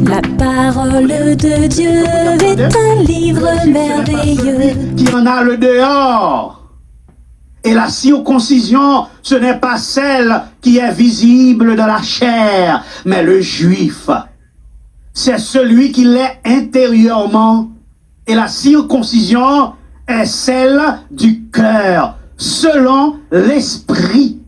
La parole de Dieu est un livre merveilleux qui en a le dehors. Et la circoncision, ce n'est pas celle qui est visible dans la chair, mais le juif. C'est celui qui l'est intérieurement. Et la circoncision est celle du cœur, selon l'esprit,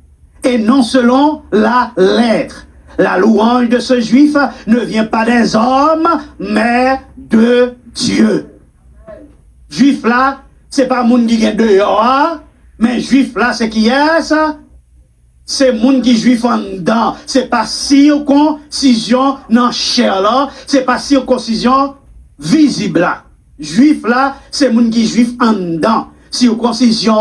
et non selon la lettre. La louange de ce juif ne vient pas des hommes, mais de Dieu. Juif là, c'est pas moun qui est dehors, mais juif là, c'est qui est ça? C'est moun qui juif en dedans. C'est pas circoncision dans chair là, c'est pas circoncision visible là. Juif là, c'est moun qui juif en dedans. Circoncision,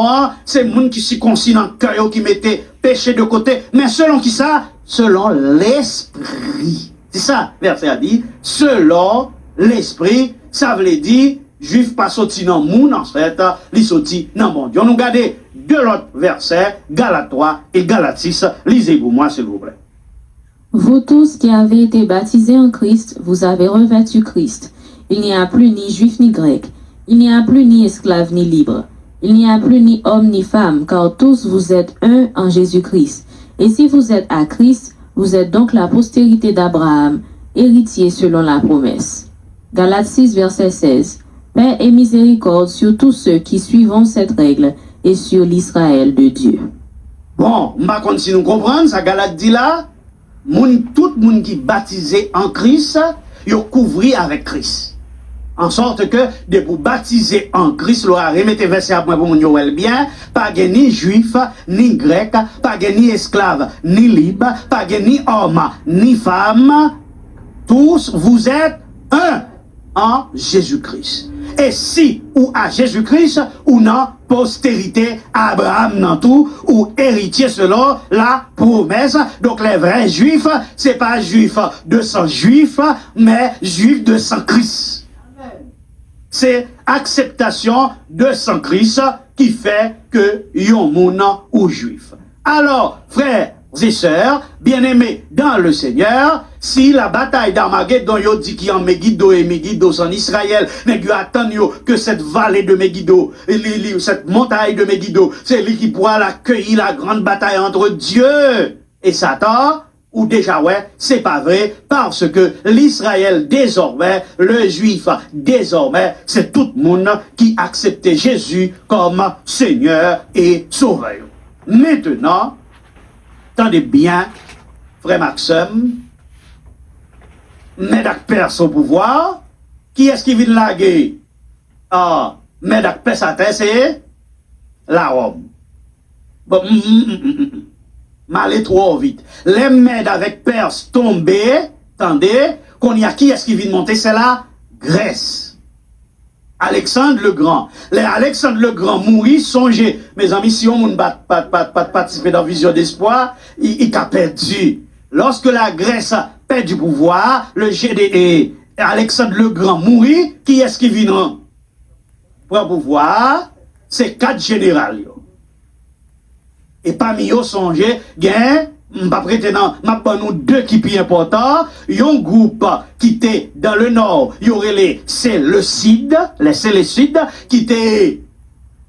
c'est moun qui circoncis dans le cœur, qui mettait péché de côté. Mais selon qui ça? Selon l'esprit. C'est ça, verset a dit. Selon l'esprit, ça veut dire, juif pas sorti dans moun, en fait, li sorti dans mon Dieu. On nous regarde deux autres versets, Galates 3 et Galates 6. Lisez-vous moi, s'il vous plaît. Vous tous qui avez été baptisés en Christ, vous avez revêtu Christ. Il n'y a plus ni juif ni grec. Il n'y a plus ni esclave ni libre. Il n'y a plus ni homme ni femme, car tous vous êtes un en Jésus-Christ. Et si vous êtes à Christ, vous êtes donc la postérité d'Abraham, héritier selon la promesse. Galates 6, verset 16. Paix et miséricorde sur tous ceux qui suivront cette règle et sur l'Israël de Dieu. Bon, ma contre si nous comprenons, ça Galates dit là, tout le monde qui est baptisé en Christ, il est couvert avec Christ. En sorte que, de pour baptiser en Christ, l'on a remetté verset à point pour mon bien, pas ni juif, ni grec, pas ni esclave, ni libre, pas ni homme, ni femme. Tous, vous êtes un en Jésus-Christ. Et si, ou à Jésus-Christ, ou non, postérité, Abraham dans tout, ou héritier selon la promesse. Donc les vrais juifs, c'est pas juifs de sang juif, mais juifs de sang Christ. C'est acceptation de sang Christ qui fait que yon moun ou juif. Alors, frères et sœurs, bien-aimés dans le Seigneur, si la bataille d'Armageddon yo dit qu'il y a Megiddo et Megiddo en Israël, n'est que attendre que cette vallée de Megiddo, cette montagne de Megiddo, c'est lui qui pourra accueillir la grande bataille entre Dieu et Satan. Ou déjà, ouais, c'est pas vrai, parce que l'Israël désormais, le juif désormais, c'est tout le monde qui acceptait Jésus comme Seigneur et Sauveur. Maintenant, attendez bien, frère Maxime, Médac perd son pouvoir, qui est-ce qui vient laguer? Ah, Médac perd sa tête, c'est la Rome. Bon, m'allez trop vite. Les Mèdes avec Perse tombés, attendez, qu'on y a qui est-ce qui vient monter? C'est la Grèce. Alexandre le Grand. Alexandre le Grand mourit, songez. Mes amis, si on ne pas participer dans Vision d'Espoir, il a perdu. Lorsque la Grèce perd du pouvoir, le GDE, Alexandre le Grand mourit, qui est-ce qui vient pour pouvoir? C'est 4 généraux. Et parmi eux, songez, gain, m'pas prétendant, m'pas nous deux qui plus importants, yon groupe qui était dans le nord, y aurait les Séleucides, qui étaient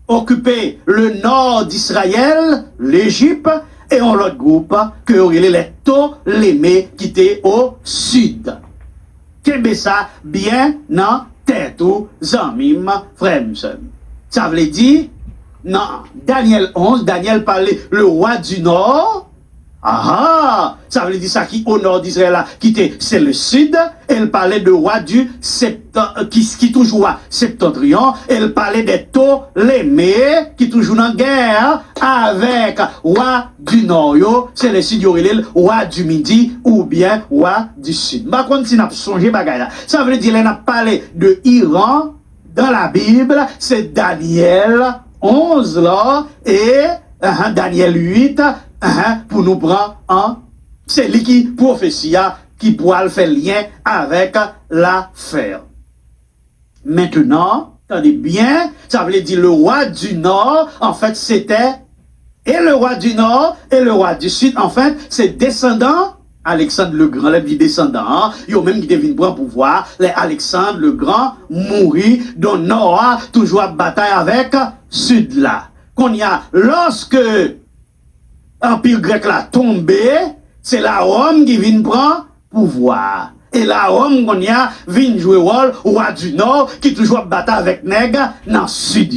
occupé le nord d'Israël, l'Égypte, et on l'autre groupe, que aurait les Ptolémées, qui étaient au sud. Qu'est-ce ça, bien, non, tête ou, zamim, fremsen. Ça veut dire, non, Daniel 11, Daniel parlait le roi du nord. Ah, ça veut dire ça qui au nord d'Israël, c'est le sud. Elle parlait de roi du qui toujours septentrion. Elle parlait des Ptolémées qui toujours en guerre avec roi du nord. C'est le sud, le roi du midi ou bien roi du sud. Par contre, si n'a songé bagay, ça veut dire elle a parlé de Iran dans la Bible. C'est Daniel 11 là, et Daniel 8, pour nous prendre en, c'est lui qui prophétie qui pourra le faire lien avec l'affaire. Maintenant, attendez bien, ça veut dire le roi du nord, en fait c'était, et le roi du nord et le roi du sud, en fait, c'est descendant Alexandre le Grand, les descendants, yo même qui devine prendre pouvoir, les Alexandre le Grand mourit dans nord, toujours à bataille avec sud là. Qu'on y a, lorsque l'Empire grec l'a tombé, c'est la Rome qui vient prendre pouvoir. Et la Rome, qu'on y a, vient jouer rôle, roi du Nord, qui toujours bataille avec nègre dans le sud.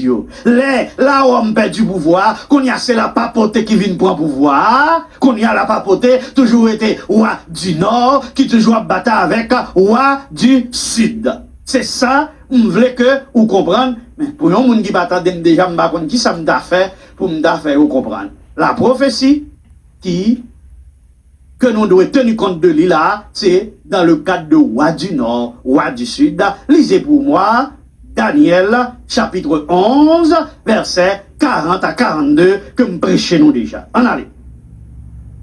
La Rome perd du pouvoir, qu'on y a, c'est la papauté qui vient prendre pouvoir, qu'on y a la papauté, toujours été roi du Nord, qui toujours bataille avec roi du Sud. C'est ça, on voulait que vous compreniez, mais pour un monde qui bataille déjà, je ne sais qui ça m'a fait, pour me faire vous comprendre. La prophétie qui que nous devons tenir compte de lui là, c'est dans le cadre de roi du Nord, roi du Sud. Lisez pour moi Daniel, chapitre 11, versets 40 à 42, que me prêchez nous déjà. En allez.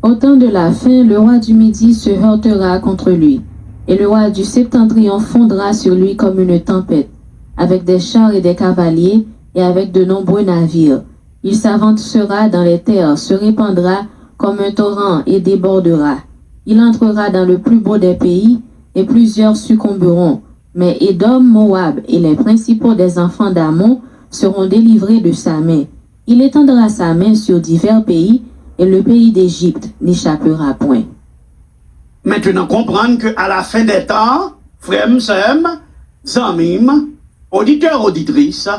Au temps de la fin, le roi du Midi se heurtera contre lui, et le roi du Septentrion fondra sur lui comme une tempête, avec des chars et des cavaliers, et avec de nombreux navires. Il s'avancera dans les terres, se répandra comme un torrent et débordera. Il entrera dans le plus beau des pays, et plusieurs succomberont. Mais Édom, Moab et les principaux des enfants d'Ammon seront délivrés de sa main. Il étendra sa main sur divers pays, et le pays d'Égypte n'échappera point. Maintenant, comprendre qu'à la fin des temps, frères, sœurs, zamim, auditeurs, auditrices,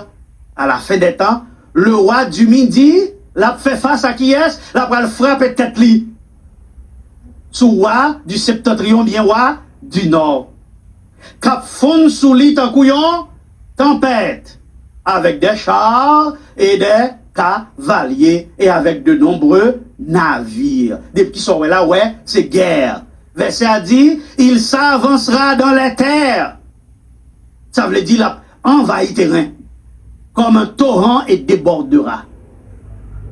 à la fin des temps, le roi du Midi l'a fait face à qui est-ce? La va le frapper tête li. Sous roi du Septentrion, bien roi du Nord. Cap fond sous lit en couillon, tempête, avec des chars et des cavaliers et avec de nombreux navires. Des petits sont là, ouais, c'est guerre. Verset a dit, il s'avancera dans les terres. Ça veut dire, là, envahit terrain. Comme un torrent et débordera.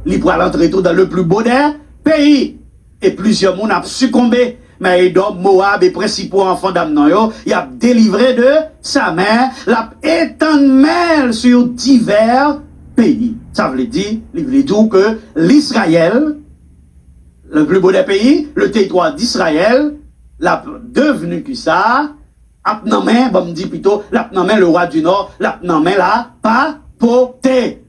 Il pourra l'entrer tout dans le plus beau des pays. Et plusieurs monde ont succombé. Mais Edom, Moab et principaux enfants d'Amnon, il a délivré de sa main, l'a étendu sur divers pays. Ça veut dire, il veut dire que l'Israël, le plus beau des pays, le territoire d'Israël, l'a devenu qui ça, a nommé, bon, me dit plutôt, l'a nommé le roi du Nord, l'a nommé la papauté.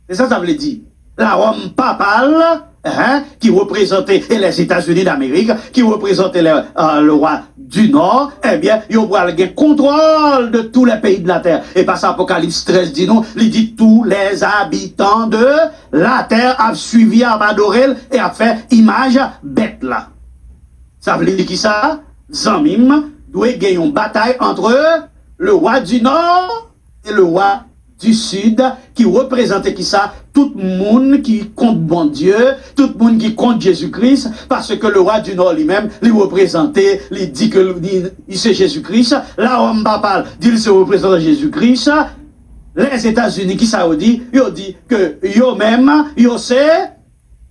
C'est ça, ça veut dire. La Rome papale, qui représentait les États-Unis d'Amérique, qui représentait le roi du Nord, eh bien, il aura le contrôle de tous les pays de la terre. Et par ça, Apocalypse 13 dit nous, il dit tous les habitants de la terre ont suivi, ont adoré et ont fait image bête là. Ça veut dire qui ça? Zamim doit gagner une bataille entre le roi du Nord et le roi du Sud, qui représentait qui ça? Tout le monde qui compte bon Dieu, tout le monde qui compte Jésus-Christ, parce que le roi du Nord lui-même, lui représentait, il dit que c'est Jésus-Christ, la Rome papale dit qu'il se représente Jésus-Christ, les États-Unis qui ça dit, ils dit que eux-mêmes, ils c'est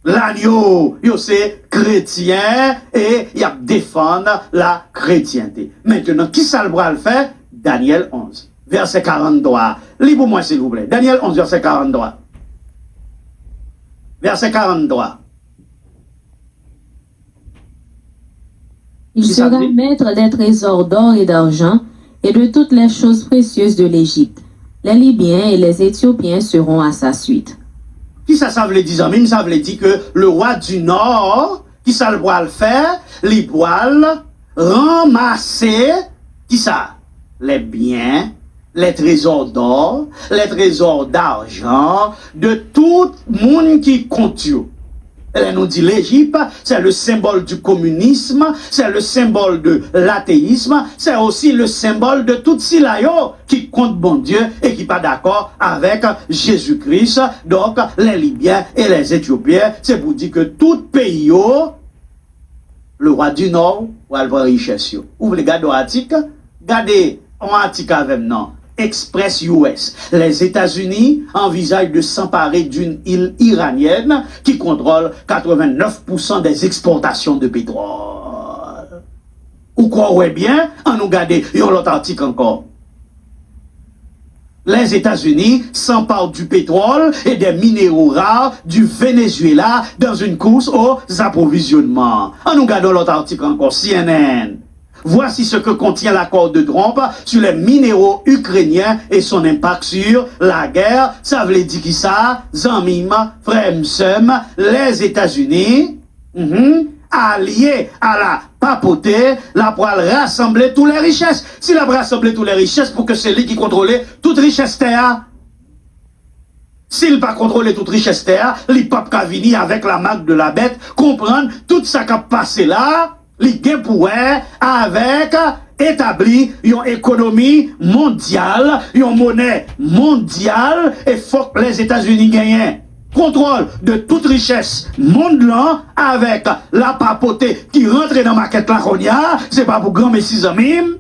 l'agneau, ils c'est chrétien, et ils défendent la chrétienté. Maintenant, qui ça le bras le fait? Daniel 11. Verset 43. Lis-moi s'il vous plaît. Daniel 11, verset 43. Verset 43. Il sera maître des trésors d'or et d'argent et de toutes les choses précieuses de l'Égypte. Les Libyens et les Éthiopiens seront à sa suite. Qui ça veut dire, amis? Ça veut dire que le roi du Nord, qui ça le doit le faire, les poils, ramasser, qui ça? Les biens, les trésors d'or, les trésors d'argent, de tout le monde qui compte. Elle nous dit l'Égypte, c'est le symbole du communisme, c'est le symbole de l'athéisme, c'est aussi le symbole de tout Silayo qui compte bon Dieu et qui pas d'accord avec Jésus-Christ. Donc, les Libyens et les Éthiopiens, c'est pour dire que tout pays, le roi du Nord, va avoir richesse. Ouvrez les gars d'Oatique, gardez en Attique avec non. Express US. Les États-Unis envisagent de s'emparer d'une île iranienne qui contrôle 89% des exportations de pétrole. Ou croyez bien, on nous garde un autre article encore. les États-Unis s'emparent du pétrole et des minéraux rares du Venezuela dans une course aux approvisionnements. En nous regardons l'autre article encore, CNN. Voici ce que contient l'accord de Trump sur les minéraux ukrainiens et son impact sur la guerre. Ça veut dire qui ça? Zanmim, Fremsem, les États-Unis, alliés à la papauté, la pour rassembler toutes les richesses. S'il a rassemblé toutes les richesses pour que c'est lui qui contrôle toute richesse terre. S'il pas contrôler toute richesse terre, il pape ka vini avec la marque de la bête, comprendre tout ça qui a passé là, li gen pouvoir avec établi une économie mondiale, une monnaie mondiale, et faut que les États-Unis gagnent contrôle de toute richesse mondiale avec la papauté qui rentre dans ma quête là qu'on y a, c'est pas pour grand messie amis,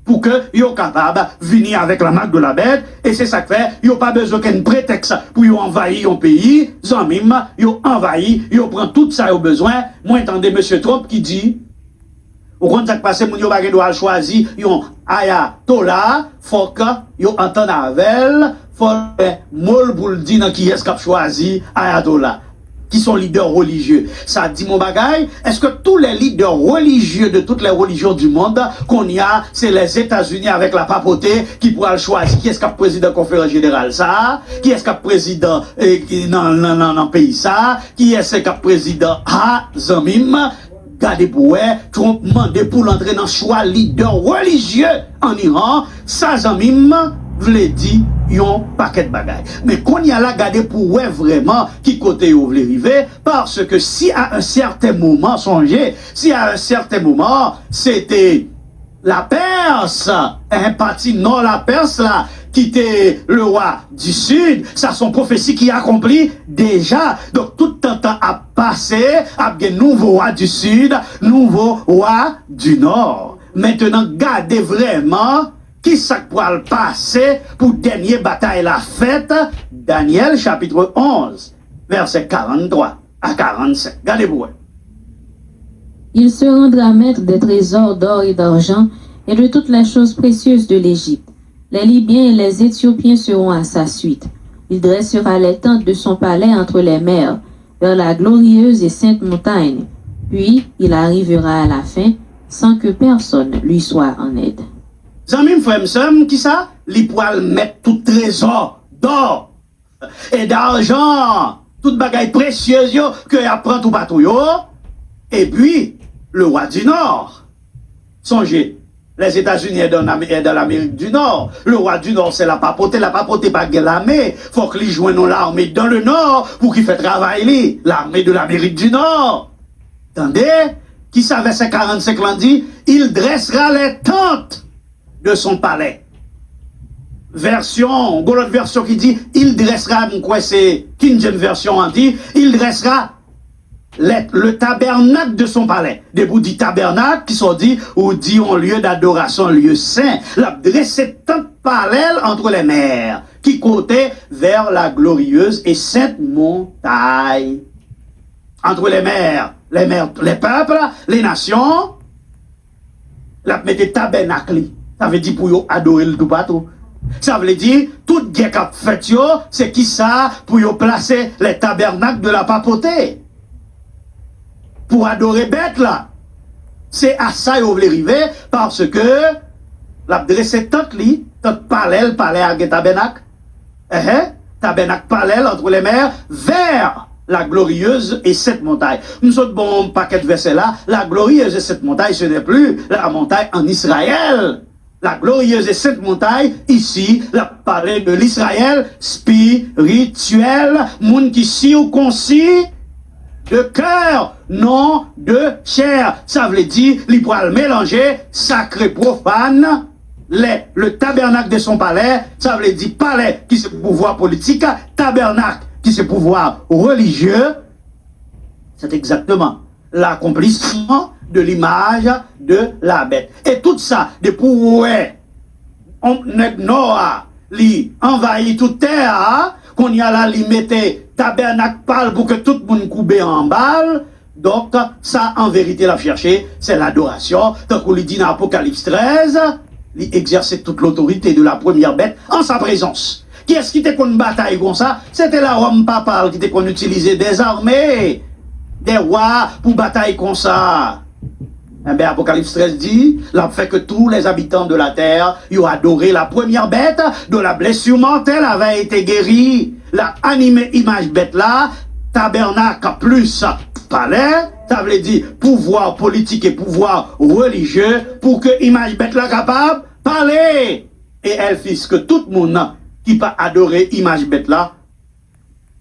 pour que yo capable venir avec la marque de la bête, et c'est ça que fait, yo pas besoin qu'un prétexte pour yo envahir un pays, zanmim, yo envahi, yo prend tout ça au besoin. Moi entendez monsieur Trump qui dit, au compte ça que passe, mon yo bagay doit choisir yon ayatollah, faut que yo entende avec, faut mol pour le dire qui est-ce qu'a choisi ayatollah, qui sont leaders religieux. Ça dit mon bagay, est-ce que tous les leaders religieux de toutes les religions du monde qu'on y a, c'est les États-Unis avec la papauté qui pourra le choisir? Qui est-ce qu'a président conférence générale ça? Qui est-ce qu'a président dans pays ça? Qui est-ce qu'a président Zamim? Gardez pour Trump mandé pour l'entrer dans choix leader religieux en Iran, ça Zamim voulait dire yon paquet de bagaille. Mais qu'on y a là gardé pour vraiment qui côté vous voulez arriver, parce que si à un certain moment, songez, si à un certain moment, c'était la Perse, un parti non la Perse là, qui était le roi du Sud, ça son prophétie qui accomplit déjà. Donc tout le temps a passé, a un nouveau roi du Sud, nouveau roi du Nord. Maintenant, gardez vraiment qui ça pourra le passer pour dernière bataille la fête. Daniel chapitre 11, verset 43 à 45. Gardez-vous. Il se rendra maître des trésors d'or et d'argent et de toutes les choses précieuses de l'Égypte. Les Libyens et les Éthiopiens seront à sa suite. Il dressera les tentes de son palais entre les mers, vers la glorieuse et sainte montagne. Puis il arrivera à la fin, sans que personne lui soit en aide. Zamim Fremsem, qui ça? Li poil mettre tout trésor d'or et d'argent, toute bagaille précieuse yo, que y apprend tout bateau yo. Et puis, le roi du Nord. Songez, les États-Unis est dans l'Amérique du Nord. Le roi du Nord, c'est la papauté. La papauté pas l'armée. Faut que lui joigne l'armée dans le Nord pour qu'il fait travailler l'armée de l'Amérique du Nord. Attendez, qui savait ces 45 l'an dit, il dressera les tentes de son palais. Version, l'autre version qui dit, il dressera, quoi c'est King James version on dit, il dressera le tabernacle de son palais. Des bouts du tabernacle qui sont dit, ou dit en lieu d'adoration, lieu saint. La dressé tant parallèle entre les mers, qui côtaient vers la glorieuse et sainte montagne. Entre les mers, les peuples, les nations, la mettez tabernacle. Ça veut dire pour adorer le tout bateau. Ça veut dire, toute guerre qu'a fait yo, c'est qui ça, pour yo placer les tabernacles de la papauté. Pour adorer bête là. C'est à ça yo voulez arriver, parce que, la dressé tant li, tant parallèle à tabernacle, tabernacle parallèle entre les mers, vers la glorieuse et cette montagne. Nous sommes bon paquet de versets là, la glorieuse et cette montagne, ce n'est plus la montagne en Israël. La glorieuse et sainte montagne, ici, la parole de l'Israël spirituel, monde qui circoncis de cœur, non de chair. Ça veut dire, il pourra le mélanger, sacré, profane, le tabernacle de son palais, ça veut dire palais qui c'est pouvoir politique, tabernacle qui c'est pouvoir religieux. C'est exactement l'accomplissement de l'image de la bête. Et tout ça, de pouvoir, on Noah, li envahit toute terre, qu'on y a là, li mette tabernacle pâle pour que tout le monde coupe en balle. Donc, ça, en vérité, la chercher, c'est l'adoration. Donc, on lui dit dans Apocalypse 13, il exerçait toute l'autorité de la première bête en sa présence. Qui est-ce qui était qu'on bataille comme ça? C'était la Rome papale qui était qu'on utilisait des armées, des rois pour bataille comme ça. Eh bien, Apocalypse 13 dit, là, fait que tous les habitants de la terre, ils ont adoré la première bête, dont la blessure mortelle avait été guérie. La animée image bête là, tabernacle plus palais, ça veut dire pouvoir politique et pouvoir religieux, pour que image bête là capable parler. Et elle fit que tout le monde qui pas adoré image bête là,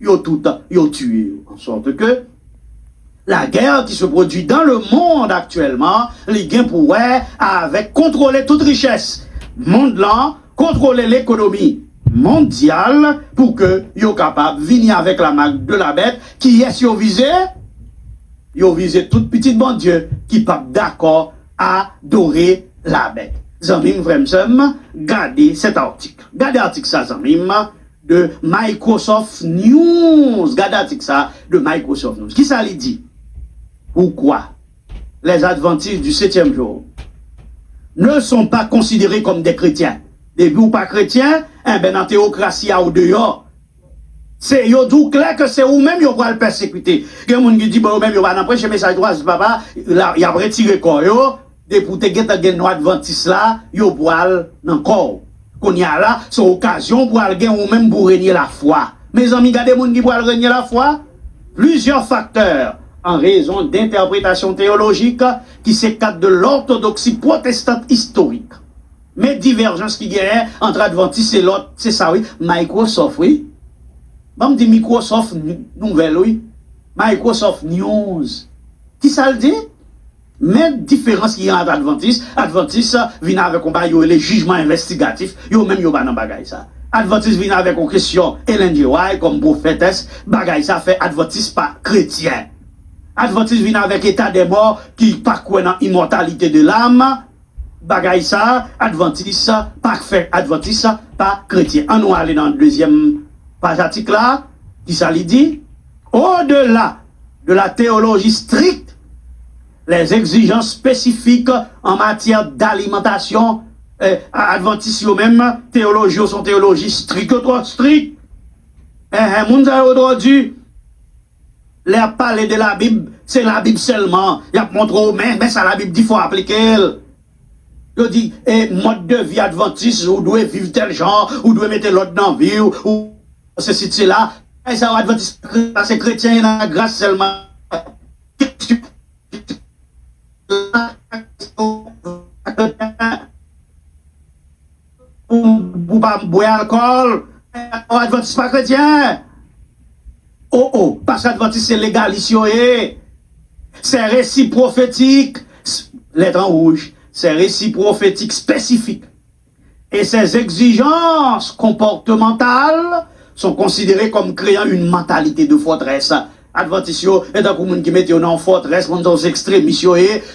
yo tué. En sorte que la guerre qui se produit dans le monde actuellement, les gains pourraient avec contrôler toute richesse. Monde là, contrôler l'économie mondiale pour que yo capable venir avec la marque de la bête qui est visé. Yo visé toute petite bon Dieu qui pas d'accord à adorer la bête. Zamim Vremsem, gardez cet article. Gardez l'article ça, Zamim, de Microsoft News. Gardez l'article ça de Microsoft News. Qui ça lui dit? Pourquoi les adventistes du 7e jour ne sont pas considérés comme des chrétiens? Des ou pas chrétiens, eh ben, dans la théocratie ou dehors. C'est yo tout clair que c'est ou même yo va le persécuter. Il y a des gens qui disent, bon, même yo va n'empêcher message droit, papa, là, il a retiré quoi yo, des pour te gagner nos adventistes là, yo poil dans corps. Qu'on y a là, c'est occasion pour aller ou même pour régner la foi. Mes amis, regardez les gens qui pour régner la foi. Plusieurs facteurs en raison d'interprétations théologiques qui s'écartent de l'orthodoxie protestante historique. Mais divergences qui gagnent entre adventistes et l'autre, c'est ça, oui. Microsoft, oui. Bon, dit Microsoft Nouvelle, oui. Microsoft News. Qui ça le dit? Même différence qui y a entre adventistes viennent avec les jugements investigatifs, yo même yo pas dans bagay ça. Adventistes viennent avec une question Ellen G. White comme prophétesse, bagay ça fait adventistes pas chrétien. Adventistes viennent avec état des morts qui pas quoi dans immortalité de l'âme. Bagay ça, adventistes pas fait adventistes pas chrétien. On nous aller dans le deuxième page article là, qui ça lui dit, au-delà de la théologie stricte, les exigences spécifiques en matière d'alimentation, adventistes eux-mêmes, théologie sont théologie stricte, trop stricte. Mounza aujourd'hui, les parler de la Bible, c'est la Bible seulement. Il y a montré mais ça la Bible dit faut appliquer. Il dit, mode de vie adventiste, ou doit vivre tel genre, ou doit mettre l'autre dans la vie, ou ceci, cela. Et ça, adventiste, c'est chrétien, il a grâce seulement. Ou pas boire alcool, adventiste pas chrétien. Oh, parce qu'adventiste c'est légaliste, c'est récit prophétique, lettre en rouge, c'est récit prophétique spécifique. Et ces exigences comportementales sont considérées comme créant une mentalité de forteresse. Adventiste est un commun qui met en forteresse, dans les extrémistes,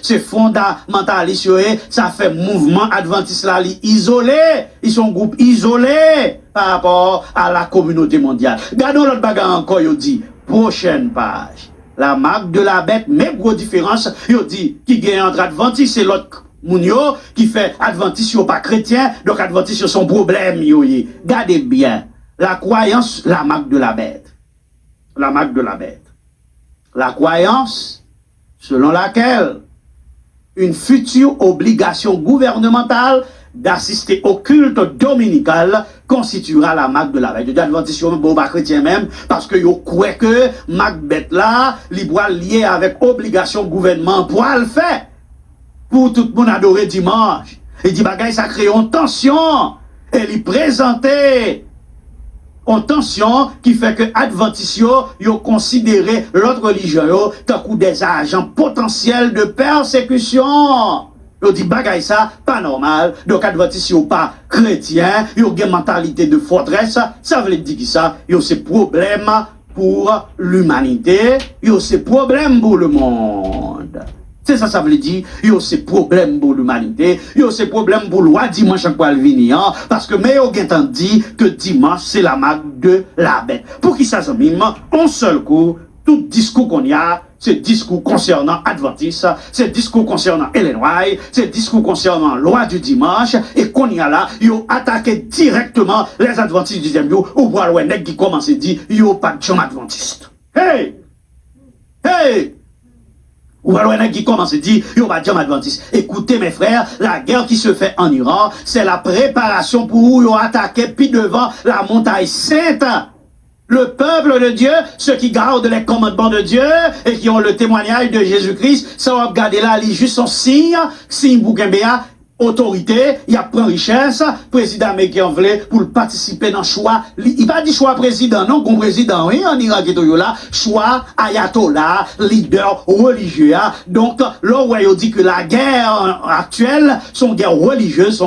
c'est fondamentaliste, ça fait mouvement adventiste là, isolé, ils sont groupe isolé par rapport à la communauté mondiale. Gardons l'autre bagarre encore, il dit, prochaine page. La marque de la bête, même gros différence, il dit, qui gagne entre adventiste et l'autre mounio, qui fait adventiste pas chrétien, donc adventiste son problème, gardez bien. La croyance, la marque de la bête. La marque de la bête. La croyance selon laquelle une future obligation gouvernementale d'assister au culte dominical constituera la marque de la bête. L'adventisme bon pas chrétien même parce que yo croit que marque bête là, libre lié avec obligation gouvernement pour le faire pour tout le monde adorer dimanche. Il dit bagay ça crée une tension et lui présenter en tension qui fait que adventistes yo considéré l'autre religion comme des agents potentiels de persécution. Yo dit bagay ça pas normal. Donc adventistes pas chrétien, yo une mentalité de forteresse, ça veut dire qui ça, yo c'est problème pour l'humanité, yo c'est problème pour le monde. C'est ça, ça veut dire, yo c'est problème pour l'humanité, yo c'est problème pour loi dimanche en quoi venir, parce que mais yo gen dit que dimanche c'est la marque de la bête. Pour qui ça, ça mime, en seul coup, tout discours qu'on y a, c'est discours concernant Adventiste, c'est discours concernant Ellen White, c'est discours concernant loi du dimanche, et qu'on y a là, yo attaqué directement les Adventistes du deuxième jour, ou voir le nèg qui commence à dire, yo pas de Jean Adventiste. Hey! Hey! Ou alors il y a qui commence à dire, yo pas de Jean Adventiste. Écoutez mes frères, la guerre qui se fait en Iran, c'est la préparation pour yo attaquer puis devant la montagne sainte. Le peuple de Dieu, ceux qui gardent les commandements de Dieu et qui ont le témoignage de Jésus-Christ, ça va regarder là, il juste son signe Boukembea, autorité, il y a pris richesse, président américain voulait pour participer dans le choix, il pas dit choix président, non, comme président, oui, en Irak et tout là, choix ayatollah, leader religieux, donc, là où il dit que la guerre actuelle, son guerre religieuse,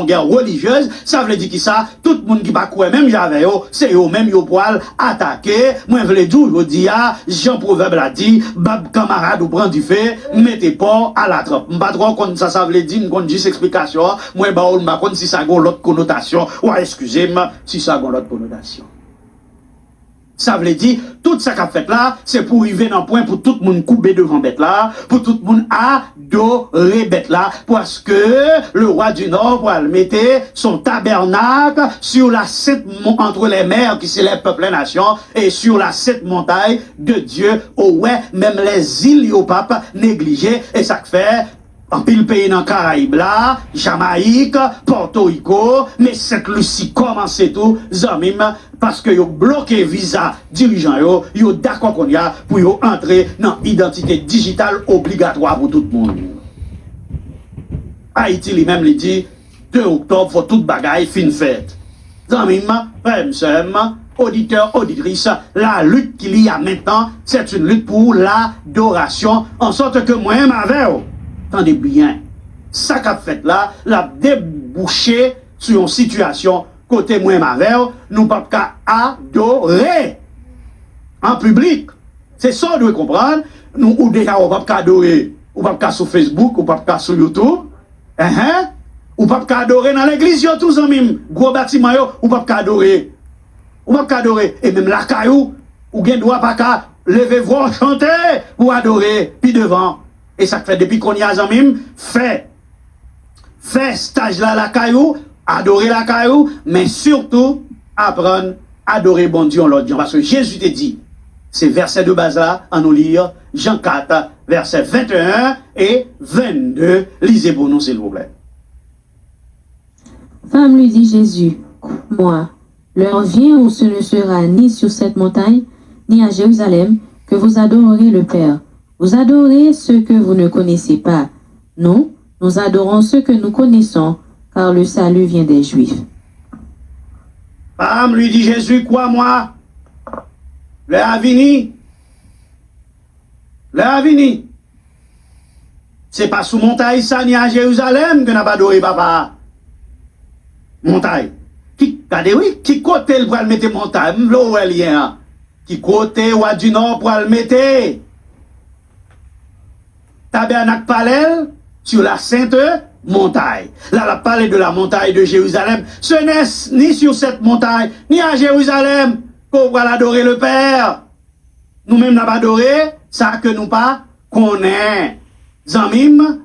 ça veut dire que ça, tout le monde qui va courir, même j'avais, c'est eux, même yo poil, attaquer, moi, je voulais dire, je dis, Jean Proverbe l'a dit, bab camarade, ou prend du fait, mettez pas à la trappe. Pas trop, comme ça veut dire, qu'on dit explication, moi, je ne sais pas si ça a l'autre connotation, ou excusez-moi, si ça a l'autre connotation. Ça veut dire, tout ça qu'a fait là, c'est pour arriver dans le point pour tout le monde couper devant bête là, pour tout le monde adorer bête là, parce que le roi du Nord va le mettre son tabernacle sur la sainte entre les mers qui c'est les peuples et nations, et sur la sainte montagne de Dieu, ouais, même les îles au pape négligées, et ça fait, en pile pays dans Caraïbes là, Jamaïque, Porto Rico, mais cette Lucie commence tout, zamim, parce que yo bloqué visa dirigeant yo d'accord qu'on y a pour yo entrer dans identité digitale obligatoire pour tout le monde. Haïti lui-même lui dit 2 octobre faut toute bagaille fin fête. Zamim, frère, auditeurs, auditrices, la lutte qu'il y a maintenant, c'est une lutte pour l'adoration, en sorte que moi-même avec attendez bien, ça qu'a fait là, l'a débouché sur une situation côté moi mavel, nous pas qu'à adorer en public. C'est ça que nous devons comprendre. Nous ou déjà on pas qu'à adorer, ou pas qu'à sur Facebook, ou pas qu'à sur YouTube, ou pas qu'à adorer dans l'église yo tous en même gros bâtiment yo, ou pas qu'à adorer. Ou pas qu'à adorer et même la caillou ou gen droit pas qu'à lever voix chanter pour adorer puis devant. Et ça fait depuis qu'on y a même fait stage là la caillou, adorer la caillou, mais surtout apprendre à adorer bon Dieu en l'autre Dieu. Parce que Jésus te dit, ces versets de base là, à nous lire, Jean 4, versets 21 et 22. Lisez pour nous s'il vous plaît. Femme, lui dit Jésus, moi, l'heure vient où ce ne sera ni sur cette montagne, ni à Jérusalem, que vous adorerez le Père. Vous adorez ceux que vous ne connaissez pas. Nous, nous adorons ceux que nous connaissons, car le salut vient des Juifs. Femme, lui dit Jésus, crois-moi, l'heure a venu. L'heure a venu. C'est pas sous montagne ça, ni à Jérusalem que n'a pas adoré papa. Montagne. Qui côté le le mettre montagne? L'Orélien. Qui côté ou du Nord pour le mettre? Tabernacle parallèle sur la sainte montagne. Là, la parle de la montagne de Jérusalem. Ce n'est ni sur cette montagne, ni à Jérusalem qu'on va adorer le Père. Nous-mêmes, nous n'avons adoré ça que nous pas connaît. Zamim,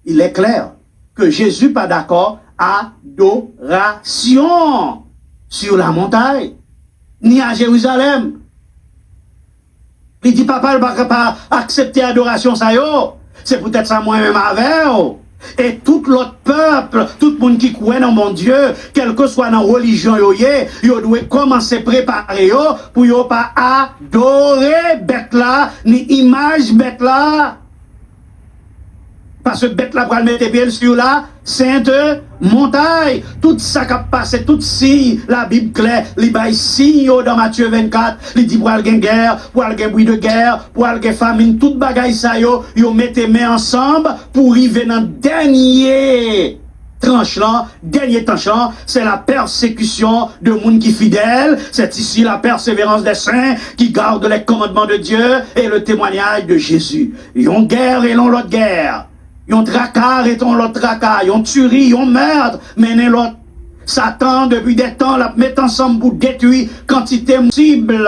il est clair que Jésus pas d'accord adoration sur la montagne, ni à Jérusalem. Il dit, papa, il ne va pas accepter l'adoration, ça yo. C'est peut-être ça moi-même avec. Et tout l'autre peuple, tout le monde qui croit dans mon Dieu, quelle que soit dans la religion, yo doit commencer à préparer yo, pour yo pas adorer bête là, ni image bête là. Parce que bête là, pour le mettre bien sur la sainte montagne. Tout ça qui a passé, tout signe, la Bible claire, les bails signe dans Matthieu 24, il dit pour aller guerre, pour aller bruit de guerre, pour aller famine, tout bagaille ça yo mettez main ensemble pour arriver dans le dernier tranche là, c'est la persécution de monde qui fidèle, c'est ici la persévérance des saints qui gardent les commandements de Dieu et le témoignage de Jésus. Yon guerre et l'on l'autre guerre. Yon tracas et ton l'autre tracas, yon tuerie, yon meurtre, mené l'autre. Satan, depuis des temps, la met ensemble pour détruire quantité possible.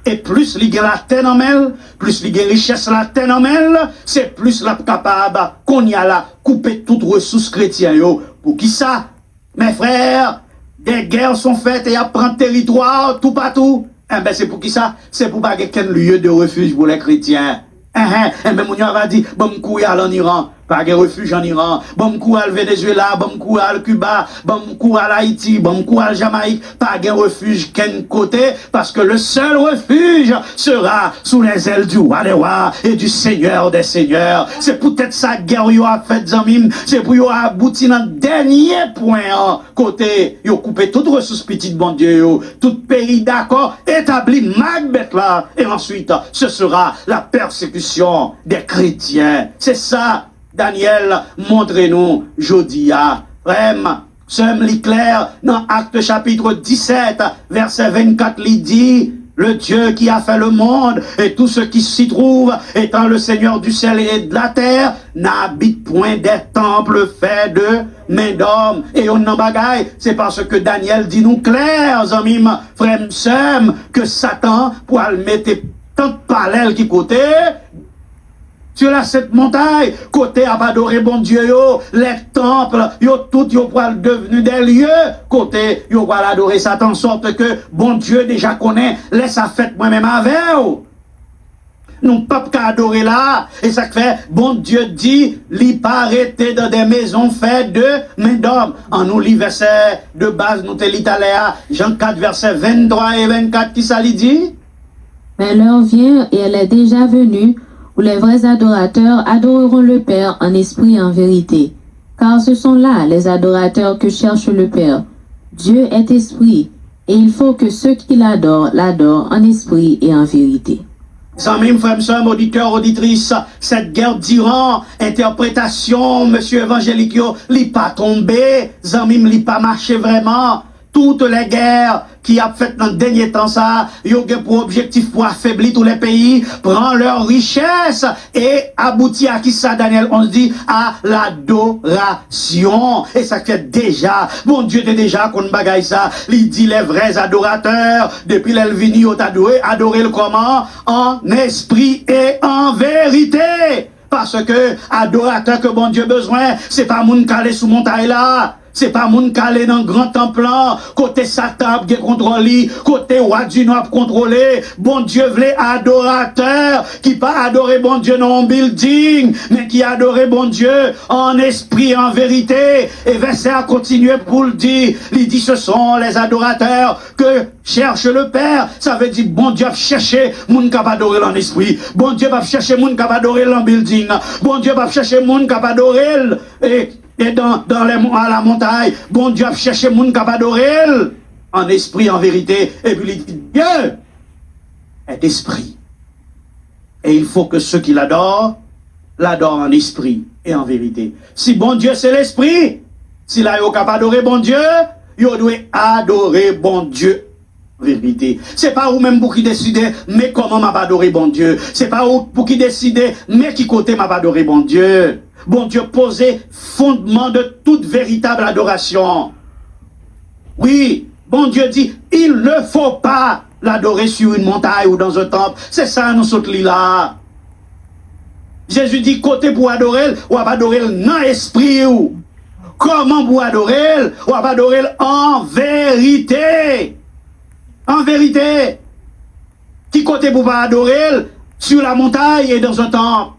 et plus il y a la terre en elle, plus il y a richesse la terre en elle, c'est plus la capable qu'on y a là couper toutes ressources chrétiennes. Pour qui ça? Mes frères, des guerres sont faites et à prendre territoire tout partout. Eh ben c'est pour qui ça? C'est pour pas qu'il y ait un lieu de refuge pour les chrétiens. Eh ben mon va dire, bon coup en Iran, pas de refuge en Iran, bon coup al Venezuela, bon coup al Cuba, bon coup à Haïti, bon coup à Jamaïque, pas de refuge qu'un côté, parce que le seul refuge sera sous les ailes du roi des rois et du seigneur des seigneurs. C'est peut-être ça guerre yo a fait zamim, c'est pour yo aboutir dans le dernier point côté yo couper toute ressource petite bon Dieu yo, tout pays d'accord établi Macbeth là et ensuite ce sera la persécution des chrétiens. C'est ça Daniel, montrez-nous, Jodia, Frère, sommes clair dans Acte chapitre 17, verset 24, il dit, le Dieu qui a fait le monde et tout ce qui s'y trouve, étant le Seigneur du ciel et de la terre, n'habite point des temples faits de main d'homme. Et on en bagaille, c'est parce que Daniel dit nous clair, zamim, frère, sommes, que Satan, pour le mettre tant de parallèles qui côté, sur cette montagne, côté à adorer bon Dieu, yo, les temples, yo, tout, yo, pour devenu des lieux, côté, yo, pour adorer Satan, en sorte que bon Dieu déjà connaît, laisse sa fête moi-même avec, nous pas qu'à adorer là, et ça fait, bon Dieu dit, li pas arrêté dans des maisons faites de main d'homme. En nous, li verset de base, nous te l'italien, Jean 4, verset 23 et 24, qui ça lui dit? Mais l'heure vient, et elle est déjà venue, où les vrais adorateurs adoreront le Père en esprit et en vérité. Car ce sont là les adorateurs que cherche le Père. Dieu est esprit, et il faut que ceux qui l'adorent, l'adorent en esprit et en vérité. Zamim, frères, sœurs, auditeurs, auditrices, cette guerre d'Iran, interprétation, monsieur évangélique, li pas tombé, Zamim, li pas marché vraiment. Toutes les guerres qui a fait dans le dernier temps ça, ils ont pour objectif pour affaiblir tous les pays, prendre leur richesse et aboutir à qui ça, Daniel, on se dit, à l'adoration. Et ça fait déjà, bon Dieu t'es déjà qu'on bagaille ça, il dit les vrais adorateurs, depuis l'Elvini, ils ont adoré le comment? En esprit et en vérité. Parce que adorateur que bon Dieu besoin, c'est pas moun calé sous montagne là. C'est pas moun calé dans le grand temple là, côté Satan qui contrôle, côté roi du Nord contrôlé. Bon Dieu voulait adorateur, qui pas adorer bon Dieu dans un building, mais qui adorait bon Dieu en esprit, en vérité. Et verset a continué pour le dire. Il dit ce sont les adorateurs que cherche le Père. Ça veut dire bon Dieu va chercher moun qui va adorer en esprit. Bon Dieu va chercher moun qui va adorer en building. Bon Dieu va chercher moun qui va adorer et dans à la montagne, bon Dieu a cherché moun qui va adorer en esprit, en vérité. Et puis il dit, Dieu est esprit. Et il faut que ceux qui l'adorent en esprit et en vérité. Si bon Dieu c'est l'esprit, si là yo capable adorer bon Dieu, yo doit adorer bon Dieu. Vérité. C'est pas vous même pour qui décider, mais comment m'a pas adoré bon Dieu. C'est pas vous pour qui décider, mais qui côté m'a pas adoré bon Dieu. Bon Dieu posait fondement de toute véritable adoration. Oui, bon Dieu dit, il ne faut pas l'adorer sur une montagne ou dans un temple. C'est ça, nous sommes là. Jésus dit, côté pour adorer, ou pas adorer dans l'esprit. Comment pour adorer, ou pas adorer en vérité. En vérité. Qui côté pour pas adorer sur la montagne et dans un temple.